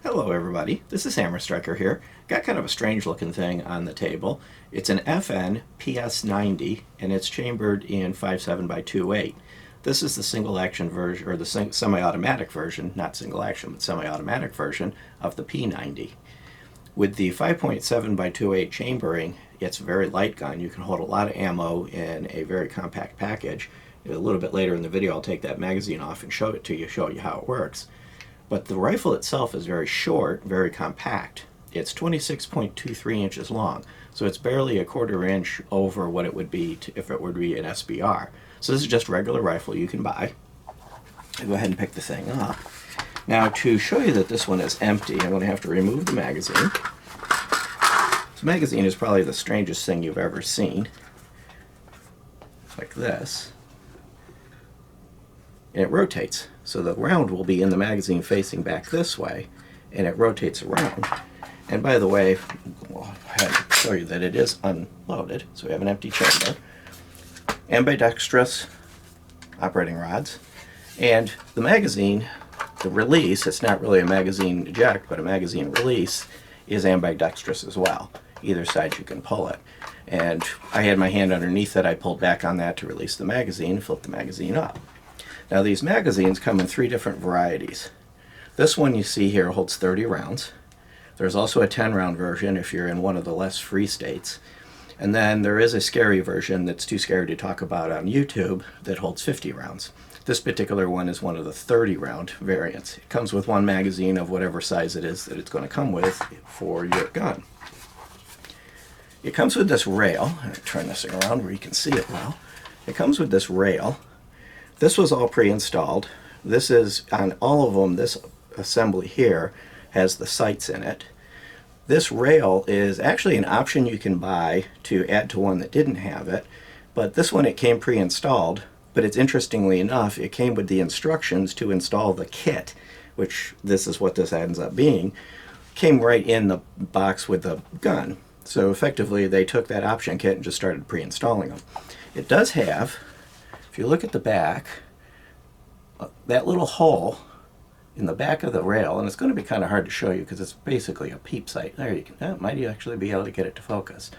Hello everybody, this is Hammer Striker here. Got kind of a strange looking thing on the table. It's an FN PS90 and it's chambered in 5.7 by 2.8. This is the single action version, or the semi-automatic version, not single action, but semi-automatic version of the P90. With the 5.7 by 2.8 chambering, it's a very light gun. You can hold a lot of ammo in a very compact package. A little bit later in the video I'll take that magazine off and show it to you, show you how it works. But the rifle itself is very short, very compact. It's 26.23 inches long, so it's barely a quarter inch over what it would be if it would be an SBR. So this is just a regular rifle you can buy. I'll go ahead and pick the thing up. Now to show you that this one is empty, I'm going to have to remove the magazine. This magazine is probably the strangest thing you've ever seen. It's like this. And it rotates. So the round will be in the magazine facing back this way, and it rotates around. And by the way, I'll show you that it is unloaded. So we have an empty chamber, ambidextrous operating rods, and the magazine, the release, it's not really a magazine eject, but a magazine release, is ambidextrous as well. Either side you can pull it. And I had my hand underneath it, I pulled back on that to release the magazine, flip the magazine up. Now these magazines come in 3 different varieties. This one you see here holds 30 rounds. There's also a 10 round version if you're in one of the less free states. And then there is a scary version that's too scary to talk about on YouTube that holds 50 rounds. This particular one is one of the 30 round variants. It comes with one magazine of whatever size it is that it's going to come with for your gun. It comes with this rail. I'll turn this thing around where you can see it well. It comes with this rail. This was all pre-installed. This is on all of them. This assembly here has the sights in it. This rail is actually an option you can buy to add to one that didn't have it, but this one it came pre-installed, but it's interestingly enough it came with the instructions to install the kit, which this is what this ends up being, came right in the box with the gun. So effectively they took that option kit and just started pre-installing them. It does have, if you look at the back, that little hole in the back of the rail, and it's going to be kind of hard to show you because it's basically a peep sight. There you can, might you actually be able to get it to focus.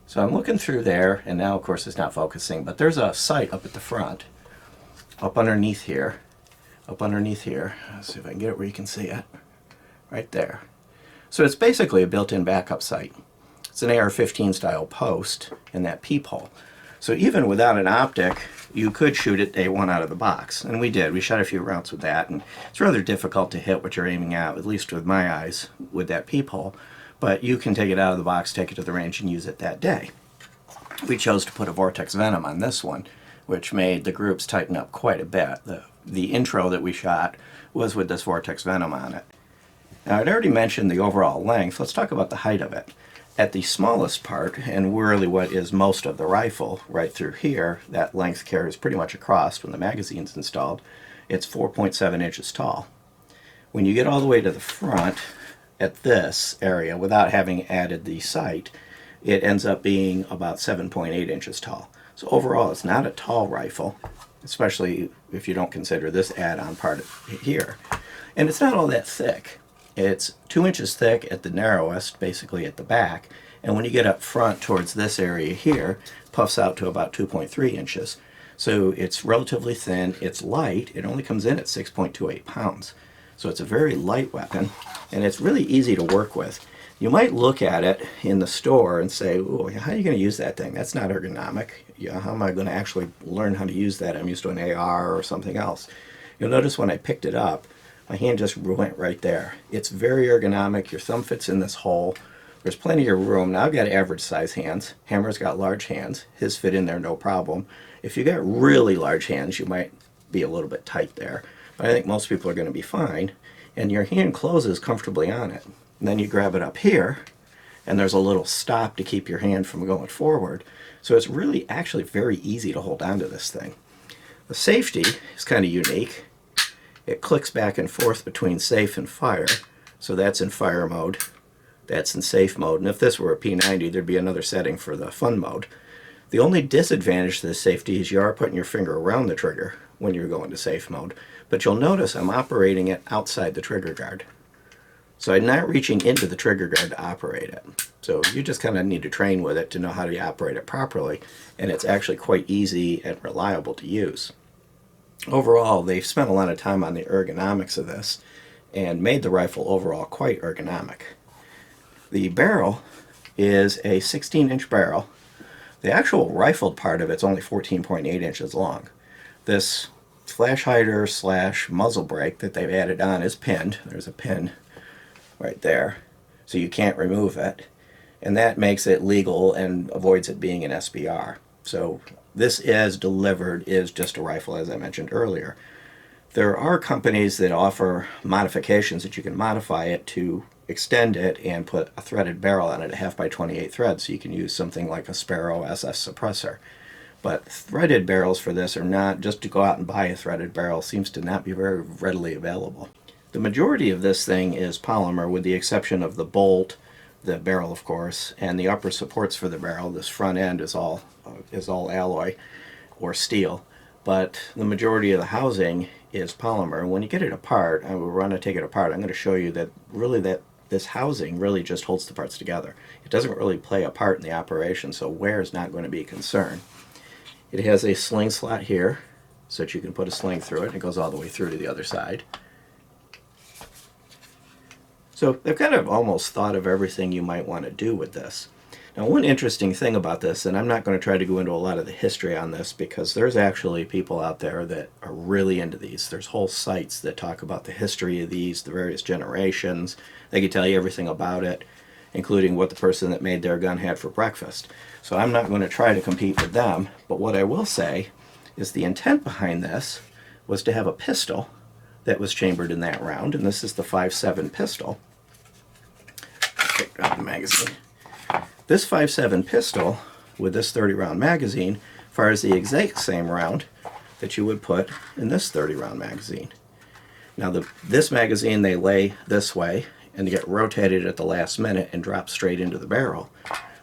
So I'm looking through there, and now of course it's not focusing, but there's a sight up at the front, up underneath here. Let's see if I can get it where you can see it. Right there. So it's basically a built-in backup sight. It's an AR-15 style post in that peephole. So even without an optic, you could shoot it day one out of the box. And we did. We shot a few rounds with that. And it's rather difficult to hit what you're aiming at least with my eyes, with that peephole. But you can take it out of the box, take it to the range, and use it that day. We chose to put a Vortex Venom on this one, which made the groups tighten up quite a bit. The intro that we shot was with this Vortex Venom on it. Now, I'd already mentioned the overall length. Let's talk about the height of it. At the smallest part, and really what is most of the rifle, right through here, that length carries pretty much across when the magazine's installed, it's 4.7 inches tall. When you get all the way to the front, at this area, without having added the sight, it ends up being about 7.8 inches tall. So overall, it's not a tall rifle, especially if you don't consider this add-on part here. And it's not all that thick. It's 2 inches thick at the narrowest, basically at the back, and when you get up front towards this area here, puffs out to about 2.3 inches. So it's relatively thin, it's light, it only comes in at 6.28 pounds. So it's a very light weapon, and it's really easy to work with. You might look at it in the store and say, "Ooh, how are you going to use that thing? That's not ergonomic. How am I going to actually learn how to use that? I'm used to an AR or something else." You'll notice when I picked it up, my hand just went right there. It's very ergonomic. Your thumb fits in this hole. There's plenty of room. Now I've got average size hands. Hammer's got large hands. His fit in there no problem. If you got really large hands, you might be a little bit tight there. But I think most people are going to be fine. And your hand closes comfortably on it. And then you grab it up here, and there's a little stop to keep your hand from going forward. So it's really actually very easy to hold on to this thing. The safety is kind of unique. It clicks back and forth between safe and fire. So that's in fire mode. That's in safe mode. And if this were a P90, there'd be another setting for the fun mode. The only disadvantage to this safety is you are putting your finger around the trigger when you're going to safe mode. But you'll notice I'm operating it outside the trigger guard. So I'm not reaching into the trigger guard to operate it. So you just kind of need to train with it to know how to operate it properly, and it's actually quite easy and reliable to use. Overall, they've spent a lot of time on the ergonomics of this and made the rifle overall quite ergonomic. The barrel is a 16-inch barrel. The actual rifled part of it's only 14.8 inches long. This flash hider / muzzle brake that they've added on is pinned. There's a pin right there, so you can't remove it, and that makes it legal and avoids it being an SBR. So this is delivered is just a rifle, as I mentioned earlier. There are companies that offer modifications that you can modify it to extend it and put a threaded barrel on it, a 1/2x28 thread, so you can use something like a Sparrow SS suppressor. But threaded barrels for this are not, just to go out and buy a threaded barrel seems to not be very readily available. The majority of this thing is polymer, with the exception of the bolt, the barrel of course, and the upper supports for the barrel. This front end is all alloy or steel, but the majority of the housing is polymer. When you get it apart, I will run to take it apart. I'm going to show you that really this housing really just holds the parts together. It doesn't really play a part in the operation, so wear is not going to be a concern. It has a sling slot here, so that you can put a sling through it. It goes all the way through to the other side. So they've kind of almost thought of everything you might want to do with this. Now, one interesting thing about this, and I'm not going to try to go into a lot of the history on this because there's actually people out there that are really into these. There's whole sites that talk about the history of these, the various generations. They can tell you everything about it, including what the person that made their gun had for breakfast. So I'm not going to try to compete with them, but what I will say is the intent behind this was to have a pistol that was chambered in that round, and this is the 5.7 pistol. Take out the magazine. This 5.7 pistol with this 30-round magazine fires the exact same round that you would put in this 30-round magazine. Now this magazine they lay this way and get rotated at the last minute and drop straight into the barrel.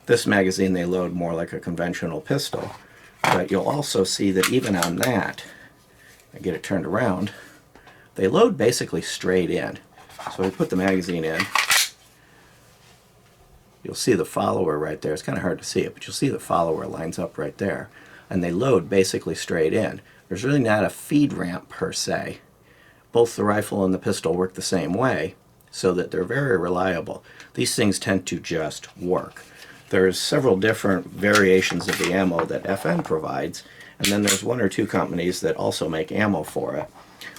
This magazine they load more like a conventional pistol, but you'll also see that even on that, I get it turned around, they load basically straight in. So we put the magazine in. You'll see the follower right there. It's kind of hard to see it, but you'll see the follower lines up right there. And they load basically straight in. There's really not a feed ramp per se. Both the rifle and the pistol work the same way, so that they're very reliable. These things tend to just work. There's several different variations of the ammo that FN provides, and then there's one or two companies that also make ammo for it.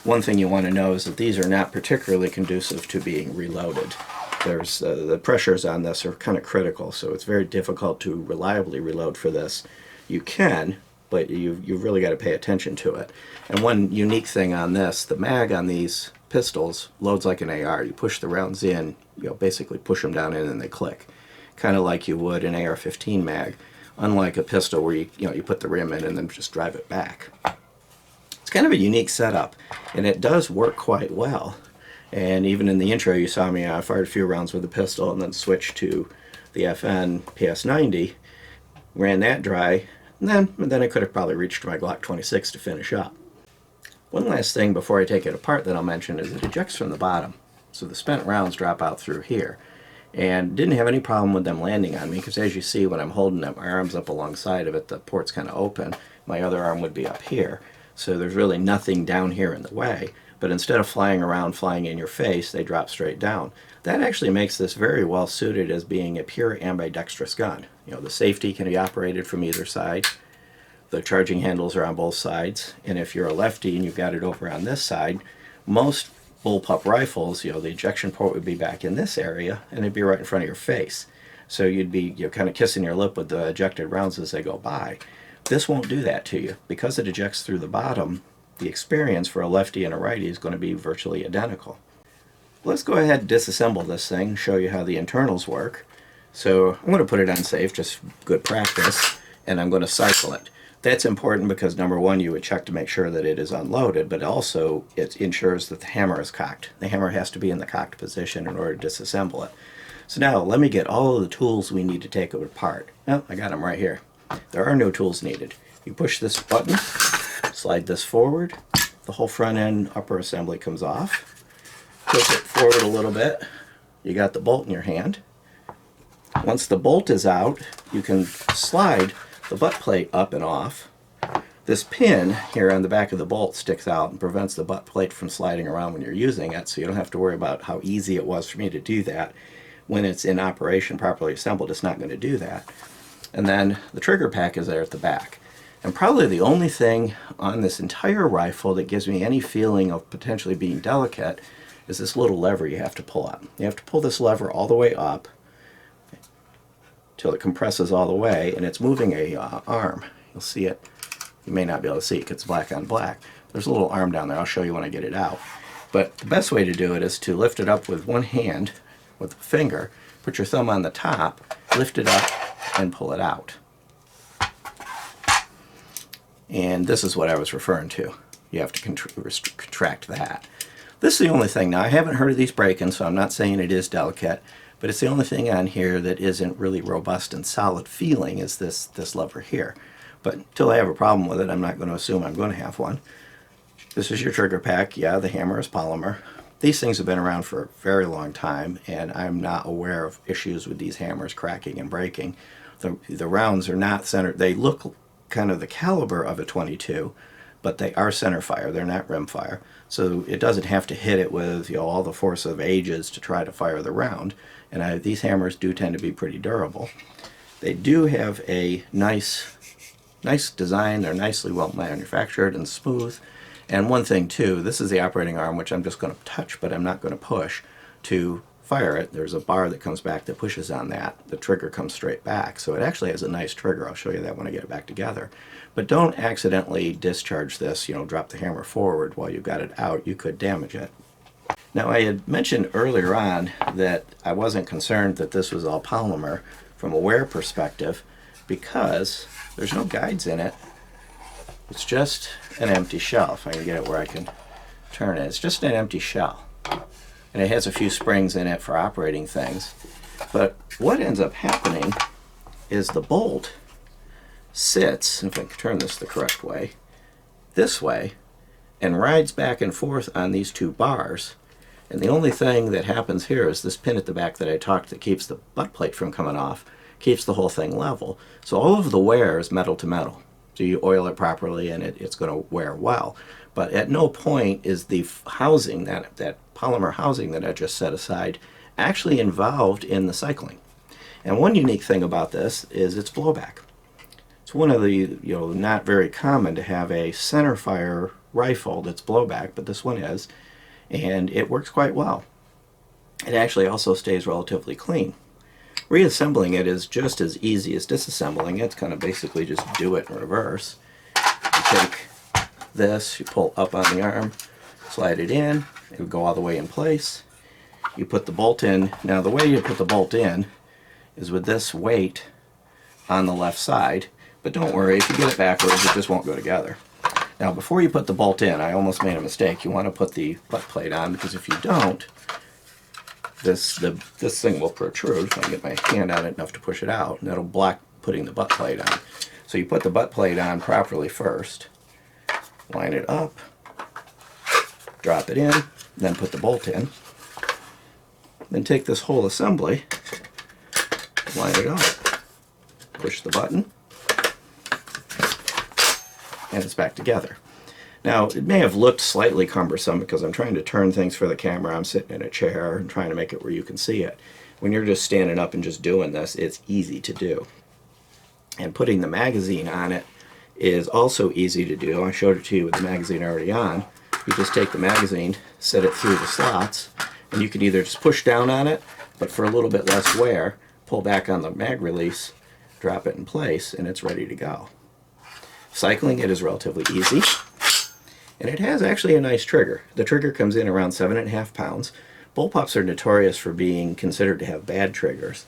One thing you want to know is that these are not particularly conducive to being reloaded. There's the pressures on this are kind of critical, so it's very difficult to reliably reload for this. You can, but you've really got to pay attention to it. And one unique thing on this, the mag on these pistols loads like an AR. You push the rounds in, basically push them down in and they click, kind of like you would an AR-15 mag, unlike a pistol where you put the rim in and then just drive it back. It's kind of a unique setup, and it does work quite well. And even in the intro you saw me, I fired a few rounds with the pistol and then switched to the FN PS90, ran that dry, and then I could have probably reached my Glock 26 to finish up. One last thing before I take it apart that I'll mention is it ejects from the bottom. So the spent rounds drop out through here. And didn't have any problem with them landing on me, because as you see when I'm holding it, my arm's up alongside of it, the port's kind of open. My other arm would be up here. So there's really nothing down here in the way. But instead of flying around, flying in your face, they drop straight down. That actually makes this very well suited as being a pure ambidextrous gun. The safety can be operated from either side. The charging handles are on both sides. And if you're a lefty and you've got it over on this side, most Bullpup rifles, the ejection port would be back in this area and it'd be right in front of your face. So you'd be kind of kissing your lip with the ejected rounds as they go by. This won't do that to you. Because it ejects through the bottom, the experience for a lefty and a righty is going to be virtually identical. Let's go ahead and disassemble this thing and show you how the internals work. So I'm going to put it on safe, just good practice, and I'm going to cycle it. That's important because number one, you would check to make sure that it is unloaded, but also it ensures that the hammer is cocked. The hammer has to be in the cocked position in order to disassemble it. So now let me get all of the tools we need to take it apart. Well, I got them right here. There are no tools needed. You push this button, slide this forward, the whole front end upper assembly comes off. Push it forward a little bit, you got the bolt in your hand. Once the bolt is out, you can slide the butt plate up and off. This pin here on the back of the bolt sticks out and prevents the butt plate from sliding around when you're using it, so you don't have to worry about how easy it was for me to do that. When it's in operation, properly assembled, it's not going to do that. And then the trigger pack is there at the back. And probably the only thing on this entire rifle that gives me any feeling of potentially being delicate is this little lever you have to pull up. You have to pull this lever all the way up till it compresses all the way, and it's moving a arm. You'll see it. You may not be able to see it because it's black on black. There's a little arm down there. I'll show you when I get it out. But the best way to do it is to lift it up with one hand, with a finger, put your thumb on the top, lift it up, and pull it out. And this is what I was referring to. You have to contract that. This is the only thing. Now, I haven't heard of these break-ins, so I'm not saying it is delicate, but it's the only thing on here that isn't really robust and solid feeling is this lever here. But until I have a problem with it, I'm not going to assume I'm going to have one. This is your trigger pack. Yeah, the hammer is polymer. These things have been around for a very long time, and I'm not aware of issues with these hammers cracking and breaking. The rounds are not centered. They look kind of the caliber of a .22, but they are center fire. They're not rim fire. So it doesn't have to hit it with all the force of ages to try to fire the round. And these hammers do tend to be pretty durable. They do have a nice design. They're nicely well manufactured and smooth. And one thing too, this is the operating arm, which I'm just going to touch, but I'm not going to push to fire it. There's a bar that comes back that pushes on that. The trigger comes straight back. So it actually has a nice trigger. I'll show you that when I get it back together. But don't accidentally discharge this, drop the hammer forward while you've got it out. You could damage it. Now, I had mentioned earlier on that I wasn't concerned that this was all polymer from a wear perspective because there's no guides in it. It's just an empty shell. If I can get it where I can turn it. It's just an empty shell. And it has a few springs in it for operating things. But what ends up happening is the bolt sits, if I can turn this the correct way, this way, and rides back and forth on these two bars. And the only thing that happens here is this pin at the back that I talked that keeps the butt plate from coming off, keeps the whole thing level. So all of the wear is metal to metal. So you oil it properly and it's going to wear well. But at no point is the housing, that polymer housing that I just set aside, actually involved in the cycling. And one unique thing about this is its blowback. It's one of the, not very common to have a center fire rifle that's blowback, but this one is, and it works quite well. It actually also stays relatively clean. Reassembling it is just as easy as disassembling it. It's kind of basically just do it in reverse. You take this, you pull up on the arm, slide it in, it will go all the way in place. You put the bolt in. Now the way you put the bolt in is with this weight on the left side, but don't worry, if you get it backwards it just won't go together. Now before you put the bolt in, I almost made a mistake. You want to put the butt plate on, because if you don't, this thing will protrude. If I can get my hand on it enough to push it out, and that'll block putting the butt plate on. So you put the butt plate on properly first, line it up, drop it in, then put the bolt in. Then take this whole assembly, line it up, push the button, and it's back together. Now, it may have looked slightly cumbersome because I'm trying to turn things for the camera. I'm sitting in a chair and trying to make it where you can see it. When you're just standing up and just doing this, it's easy to do. And putting the magazine on it is also easy to do. I showed it to you with the magazine already on. You just take the magazine, set it through the slots, and you can either just push down on it, but for a little bit less wear, pull back on the mag release, drop it in place, and it's ready to go. Cycling it is relatively easy. And it has actually a nice trigger. The trigger comes in around 7.5 pounds. Bullpups are notorious for being considered to have bad triggers,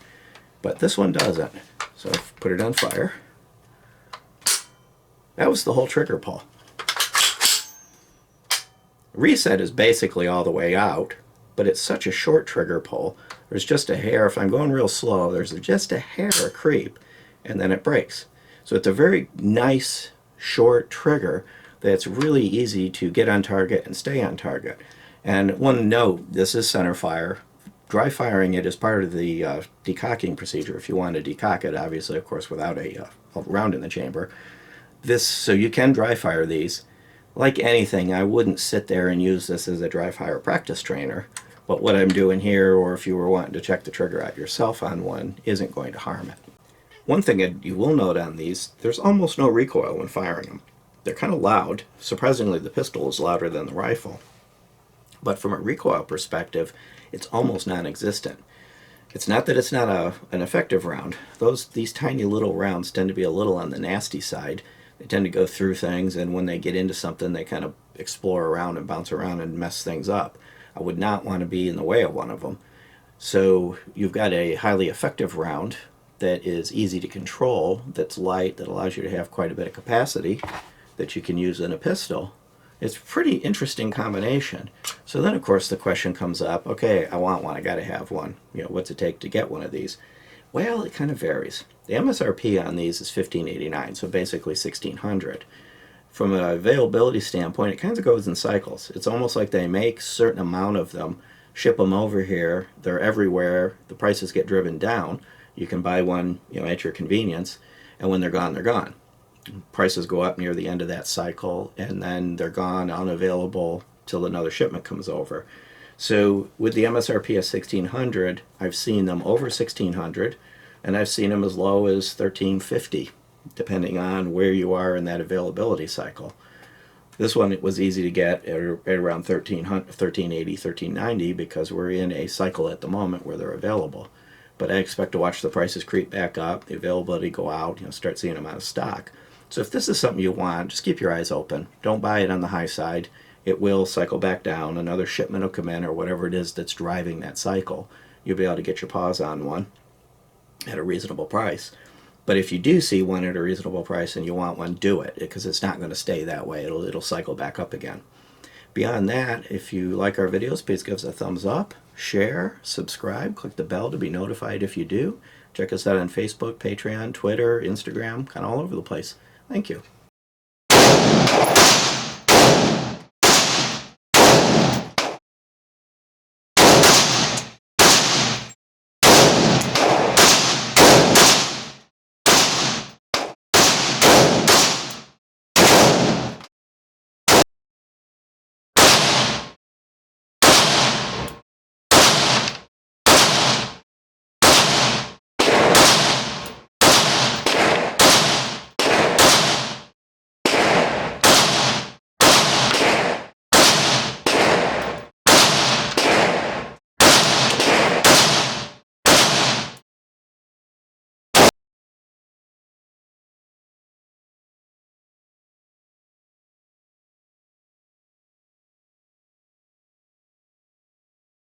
but this one doesn't. So put it on fire. That was the whole trigger pull. Reset is basically all the way out, but it's such a short trigger pull. There's just a hair. If I'm going real slow, there's just a hair of creep, and then it breaks. So it's a very nice, short trigger that's really easy to get on target and stay on target. And one note, this is center fire. dry firing it is part of the decocking procedure. If you want to decock it, obviously, of course, without a round in the chamber. So you can dry fire these. Like anything, I wouldn't sit there and use this as a dry fire practice trainer. But what I'm doing here, or if you were wanting to check the trigger out yourself on one, isn't going to harm it. One thing you will note on these, there's almost no recoil when firing them. They're kind of loud. Surprisingly, the pistol is louder than the rifle. But from a recoil perspective, it's almost non-existent. It's not that it's not an effective round. These tiny little rounds tend to be a little on the nasty side. They tend to go through things, and when they get into something, they kind of explore around and bounce around and mess things up. I would not want to be in the way of one of them. So you've got a highly effective round that is easy to control, that's light, that allows you to have quite a bit of capacity that you can use in a pistol. It's a pretty interesting combination. So then, of course, the question comes up, okay, I want one, I got to have one. What's it take to get one of these? Well, it kind of varies. The MSRP on these is $15.89, so basically $1,600. From an availability standpoint, it kind of goes in cycles. It's almost like they make a certain amount of them, ship them over here, they're everywhere, the prices get driven down. You can buy one, at your convenience, and when they're gone, they're gone. Prices go up near the end of that cycle, and then they're gone, unavailable till another shipment comes over. So with the MSRP of $1,600, I've seen them over $1,600, and I've seen them as low as $1,350, depending on where you are in that availability cycle. This one, it was easy to get at around $1,380, $1,390, because we're in a cycle at the moment where they're available. But I expect to watch the prices creep back up, the availability go out, start seeing them out of stock. So if this is something you want, just keep your eyes open. Don't buy it on the high side. It will cycle back down. Another shipment will come in, or whatever it is that's driving that cycle. You'll be able to get your paws on one at a reasonable price. But if you do see one at a reasonable price and you want one, do it, because it's not going to stay that way. It'll cycle back up again. Beyond that, if you like our videos, please give us a thumbs up, share, subscribe, click the bell to be notified if you do. Check us out on Facebook, Patreon, Twitter, Instagram, kind of all over the place. Thank you.